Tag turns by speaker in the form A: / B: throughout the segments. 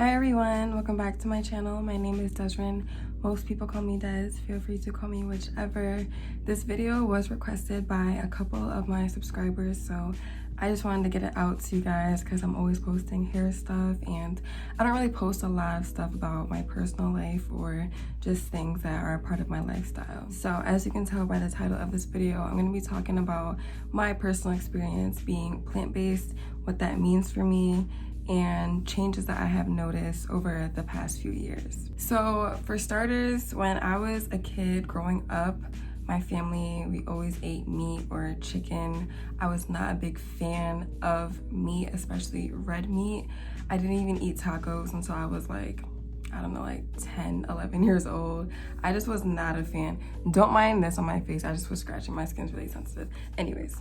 A: Hi everyone, welcome back to my channel. My name is Deszren. Most people call me Des. Feel free to call me whichever. This video was requested by a couple of my subscribers, so I just wanted to get it out to you guys because I'm always posting hair stuff and I don't really post a lot of stuff about my personal life or just things that are a part of my lifestyle. So as you can tell by the title of this video, I'm going to be talking about my personal experience being plant-based, what that means for me, and changes that I have noticed over the past few years. So for starters, when I was a kid growing up, my family, we always ate meat or chicken. I was not a big fan of meat, especially red meat. I didn't even eat tacos until I was like, I don't know, like 10, 11 years old. I just was not a fan. Don't mind this on my face. I just was scratching. My skin's really sensitive. Anyways,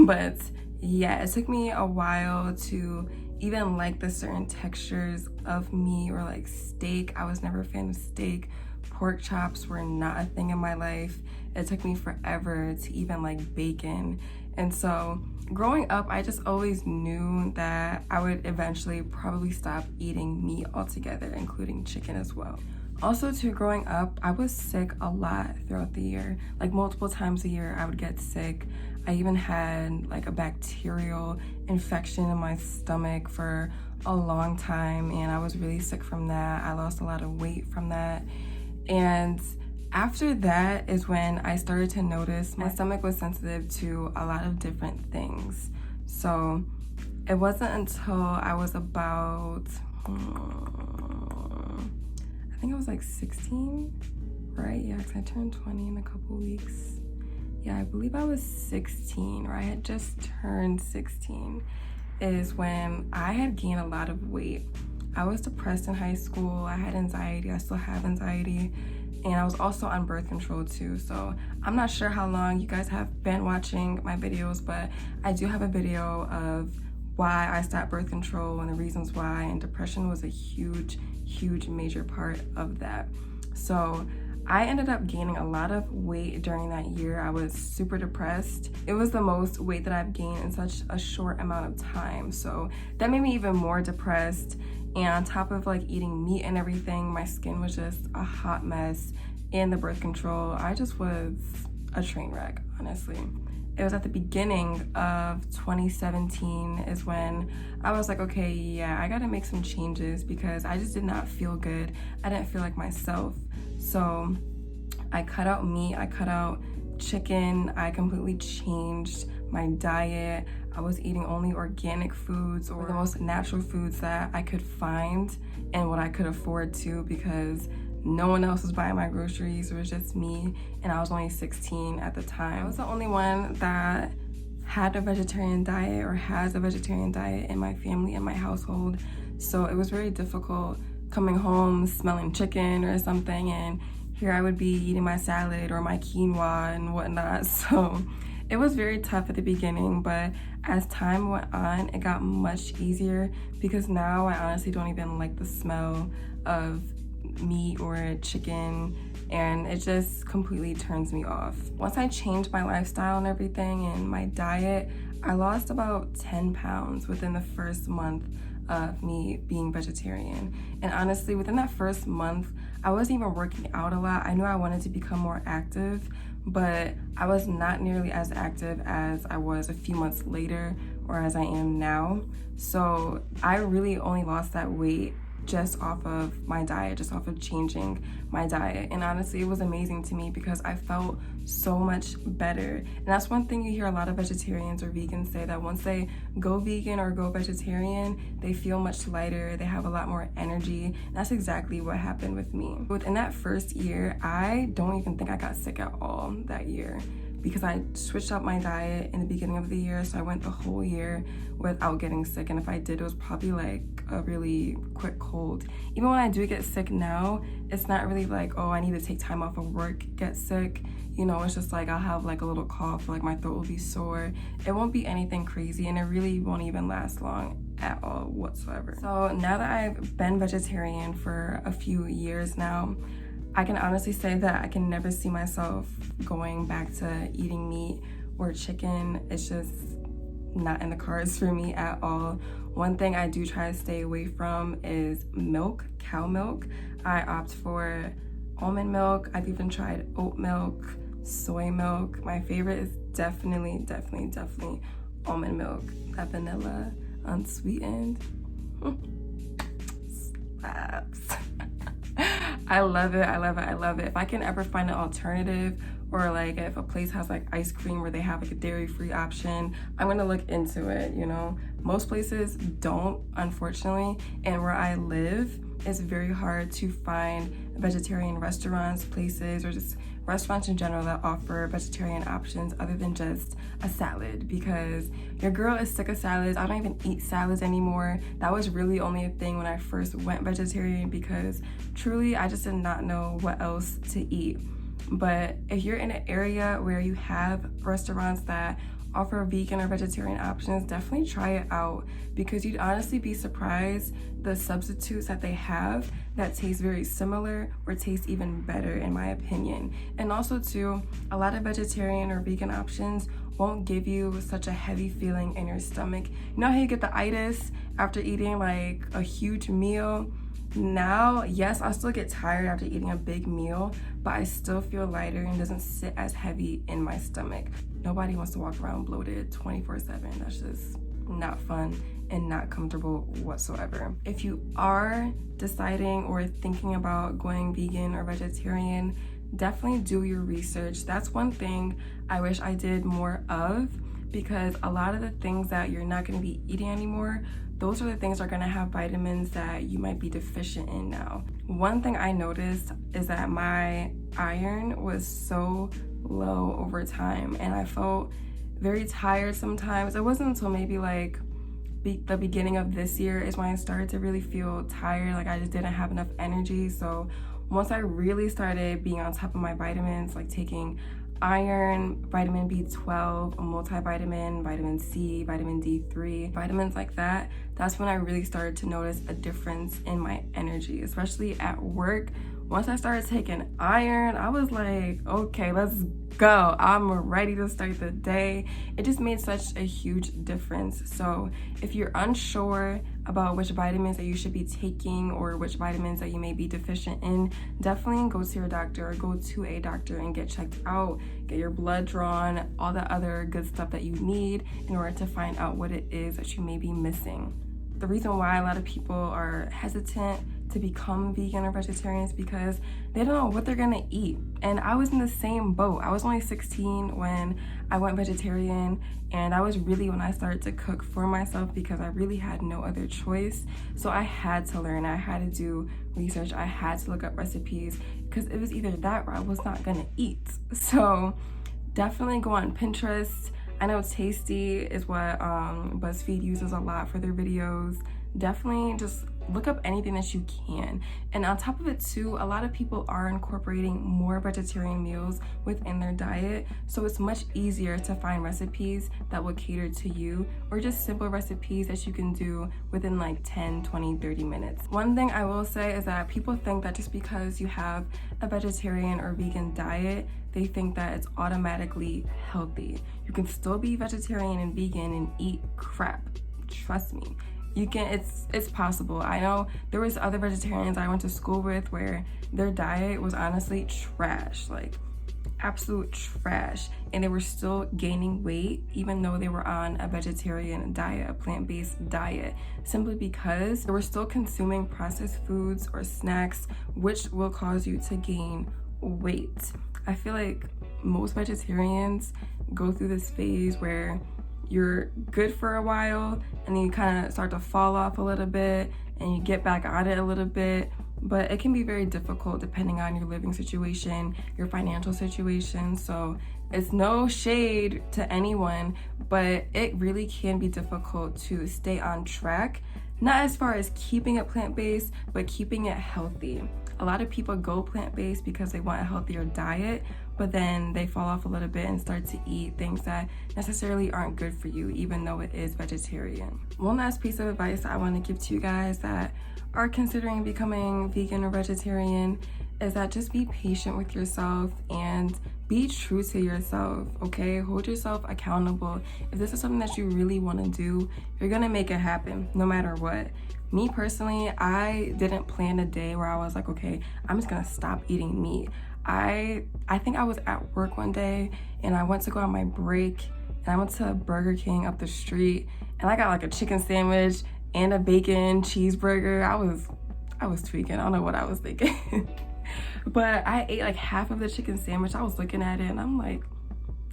A: but yeah, it took me a while to even like the certain textures of meat or like steak. I was never a fan of steak. Pork chops were not a thing in my life. It took me forever to even like bacon. And so growing up, I just always knew that I would eventually probably stop eating meat altogether, including chicken as well. Also too, growing up, I was sick a lot throughout the year. Like multiple times a year, I would get sick. I even had like a bacterial infection in my stomach for a long time, and I was really sick from that. I lost a lot of weight from that. And after that is when I started to notice my stomach was sensitive to a lot of different things. So it wasn't until I was about, I think I was like 16, right? Yeah, because I turned 20 in a couple weeks. Yeah, I believe I was 16, or I had just turned 16, is when I had gained a lot of weight. I was depressed in high school. I had anxiety. I still have anxiety. And I was also on birth control too. So I'm not sure how long you guys have been watching my videos, but I do have a video of why I stopped birth control and the reasons why, and depression was a huge major part of that. So I ended up gaining a lot of weight during that year. I was super depressed. It was the most weight that I've gained in such a short amount of time. So that made me even more depressed. And on top of like eating meat and everything, my skin was just a hot mess. And the birth control, I just was a train wreck, honestly. It was at the beginning of 2017 is when I was like, okay, yeah, I gotta make some changes because I just did not feel good. I didn't feel like myself. So I cut out meat, I cut out chicken, I completely changed my diet. I was eating only organic foods or the most natural foods that I could find and what I could afford to, because no one else was buying my groceries. It was just me, and I was only 16 at the time. I was the only one that had a vegetarian diet or has a vegetarian diet in my family, in my household. So it was very difficult coming home smelling chicken or something, and here I would be eating my salad or my quinoa and whatnot. So it was very tough at the beginning, but as time went on, it got much easier because now I honestly don't even like the smell of meat or chicken, and it just completely turns me off. Once I changed my lifestyle and everything and my diet, I lost about 10 pounds within the first month of me being vegetarian. And honestly, within that first month, I wasn't even working out a lot. I knew I wanted to become more active, but I was not nearly as active as I was a few months later or as I am now. So I really only lost that weight just off of my diet, just off of changing my diet. And honestly, it was amazing to me because I felt so much better. And that's one thing you hear a lot of vegetarians or vegans say, that once they go vegan or go vegetarian, they feel much lighter, they have a lot more energy. And that's exactly what happened with me. Within that first year, I don't even think I got sick at all that year, because I switched up my diet in the beginning of the year, so I went the whole year without getting sick. And if I did, it was probably like a really quick cold. Even when I do get sick now, it's not really like, oh, I need to take time off of work, get sick. You know, it's just like I'll have like a little cough, like my throat will be sore. It won't be anything crazy, and it really won't even last long at all whatsoever. So now that I've been vegetarian for a few years now, I can honestly say that I can never see myself going back to eating meat or chicken. It's just not in the cards for me at all. One thing I do try to stay away from is milk, cow milk. I opt for almond milk. I've even tried oat milk, soy milk. My favorite is definitely almond milk. That vanilla, unsweetened, slaps. I love it. If I can ever find an alternative, or like if a place has like ice cream where they have like a dairy-free option, I'm gonna look into it, you know. Most places don't, unfortunately, and where I live, it's very hard to find vegetarian restaurants, places, or just restaurants in general that offer vegetarian options other than just a salad, because your girl is sick of salads. I don't even eat salads anymore. That was really only a thing when I first went vegetarian, because truly I just did not know what else to eat. But if you're in an area where you have restaurants that offer vegan or vegetarian options, definitely try it out, because you'd honestly be surprised the substitutes that they have that taste very similar or taste even better, in my opinion. And also too, a lot of vegetarian or vegan options won't give you such a heavy feeling in your stomach. You know how you get the itis after eating like a huge meal? Now, yes, I'll still get tired after eating a big meal, but I still feel lighter and doesn't sit as heavy in my stomach. Nobody wants to walk around bloated 24/7. That's just not fun and not comfortable whatsoever. If you are deciding or thinking about going vegan or vegetarian, definitely do your research. That's one thing I wish I did more of, because a lot of the things that you're not going to be eating anymore, those are the things that are going to have vitamins that you might be deficient in now. One thing I noticed is that my iron was so low over time, and I felt very tired sometimes. It wasn't until maybe like the beginning of this year is when I started to really feel tired, like I just didn't have enough energy. So once I really started being on top of my vitamins, like taking iron, vitamin B12, a multivitamin, vitamin C, vitamin D3, vitamins like that, that's when I really started to notice a difference in my energy, especially at work. Once I started taking iron, I was like, okay, let's go. I'm ready to start the day. It just made such a huge difference. So if you're unsure about which vitamins that you should be taking or which vitamins that you may be deficient in, definitely go to your doctor or go to a doctor and get checked out, get your blood drawn, all the other good stuff that you need in order to find out what it is that you may be missing. The reason why a lot of people are hesitant to become vegan or vegetarian is because they don't know what they're gonna eat. And I was in the same boat. I was only 16 when I went vegetarian, and that was really when I started to cook for myself, because I really had no other choice. So I had to learn, I had to do research, I had to look up recipes, because it was either that or I was not gonna eat. So definitely go on Pinterest. I know Tasty is what BuzzFeed uses a lot for their videos. Definitely just look up anything that you can. And on top of it too, a lot of people are incorporating more vegetarian meals within their diet, so it's much easier to find recipes that will cater to you, or just simple recipes that you can do within like 10, 20, 30 minutes. One thing I will say is that people think that just because you have a vegetarian or vegan diet, they think that it's automatically healthy. You can still be vegetarian and vegan and eat crap. Trust me. You can, it's possible. I know there was other vegetarians I went to school with where their diet was honestly trash, like absolute trash, and they were still gaining weight even though they were on a vegetarian diet, a plant-based diet, simply because they were still consuming processed foods or snacks, which will cause you to gain weight. I feel like most vegetarians go through this phase where you're good for a while and then you kind of start to fall off a little bit and you get back on it a little bit, but it can be very difficult depending on your living situation, your financial situation. So it's no shade to anyone, but it really can be difficult to stay on track, not as far as keeping it plant-based, but keeping it healthy. A lot of people go plant-based because they want a healthier diet, but then they fall off a little bit and start to eat things that necessarily aren't good for you, even though it is vegetarian. One last piece of advice I want to give to you guys that are considering becoming vegan or vegetarian is that just be patient with yourself and be true to yourself, okay? Hold yourself accountable. If this is something that you really want to do, you're gonna make it happen no matter what. Me personally, I didn't plan a day where I was like, okay, I'm just gonna stop eating meat. I think I was at work one day and I went to go on my break and I went to Burger King up the street and I got like a chicken sandwich and a bacon cheeseburger. I was tweaking. I don't know what I was thinking. But I ate like half of the chicken sandwich. I was looking at it and I'm like,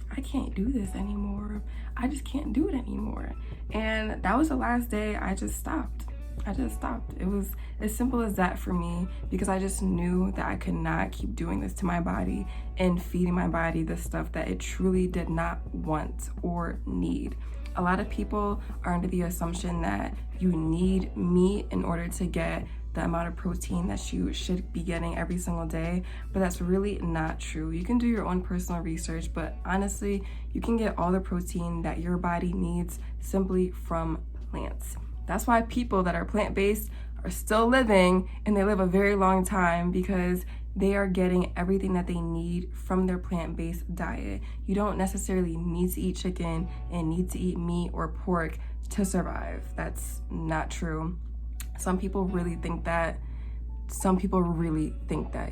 A: I can't do this anymore. I just can't do it anymore. And that was the last day I just stopped. It was as simple as that for me, because I just knew that I could not keep doing this to my body and feeding my body the stuff that it truly did not want or need. A lot of people are under the assumption that you need meat in order to get the amount of protein that you should be getting every single day, but that's really not true. You can do your own personal research, but honestly, you can get all the protein that your body needs simply from plants. That's why people that are plant-based are still living, and they live a very long time, because they are getting everything that they need from their plant-based diet. You don't necessarily need to eat chicken and need to eat meat or pork to survive. That's not true. Some people really think that.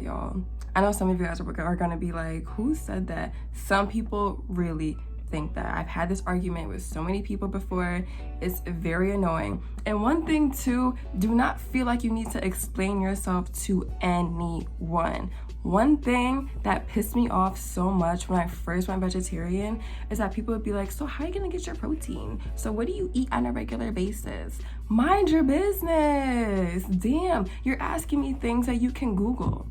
A: Y'all. I know some of you guys are gonna be like, who said that? Some people really think that. I've had this argument with so many people before. It's very annoying. And one thing too, do not feel like you need to explain yourself to anyone. One thing that pissed me off so much when I first went vegetarian is that people would be like, so how are you gonna get your protein? So what do you eat on a regular basis? Mind your business. Damn, you're asking me things that you can Google.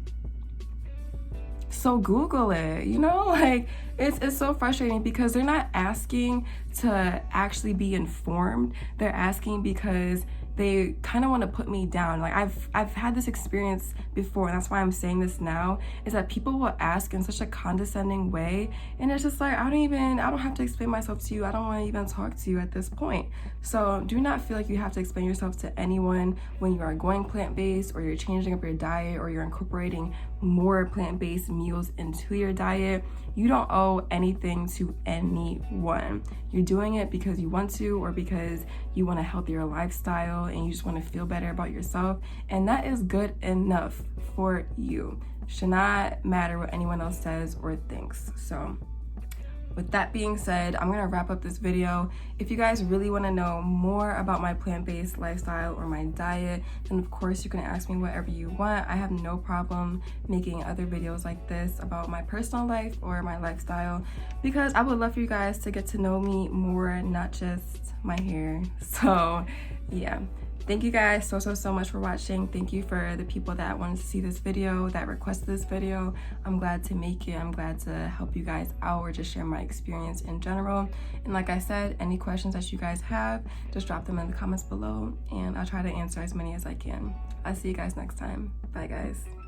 A: So Google it, you know? Like, it's so frustrating because they're not asking to actually be informed. They're asking because they kind of want to put me down. Like, I've had this experience before, and that's why I'm saying this now, is that people will ask in such a condescending way, and it's just like, I don't have to explain myself to you. I don't want to even talk to you at this point. So do not feel like you have to explain yourself to anyone when you are going plant-based, or you're changing up your diet, or you're incorporating more plant-based meals into your diet. You don't owe anything to anyone. You're doing it because you want to, or because you want a healthier lifestyle and you just want to feel better about yourself, and that is good enough for you. Should not matter what anyone else says or thinks. So with that being said, I'm gonna wrap up this video. If you guys really want to know more about my plant-based lifestyle or my diet, then of course you can ask me whatever you want. I have no problem making other videos like this about my personal life or my lifestyle, because I would love for you guys to get to know me more, not just my hair. So yeah. Thank you guys so much for watching. Thank you for the people that wanted to see this video, that requested this video. I'm glad to make it. I'm glad to help you guys out or just share my experience in general. And like I said, any questions that you guys have, just drop them in the comments below and I'll try to answer as many as I can. I'll see you guys next time. Bye guys.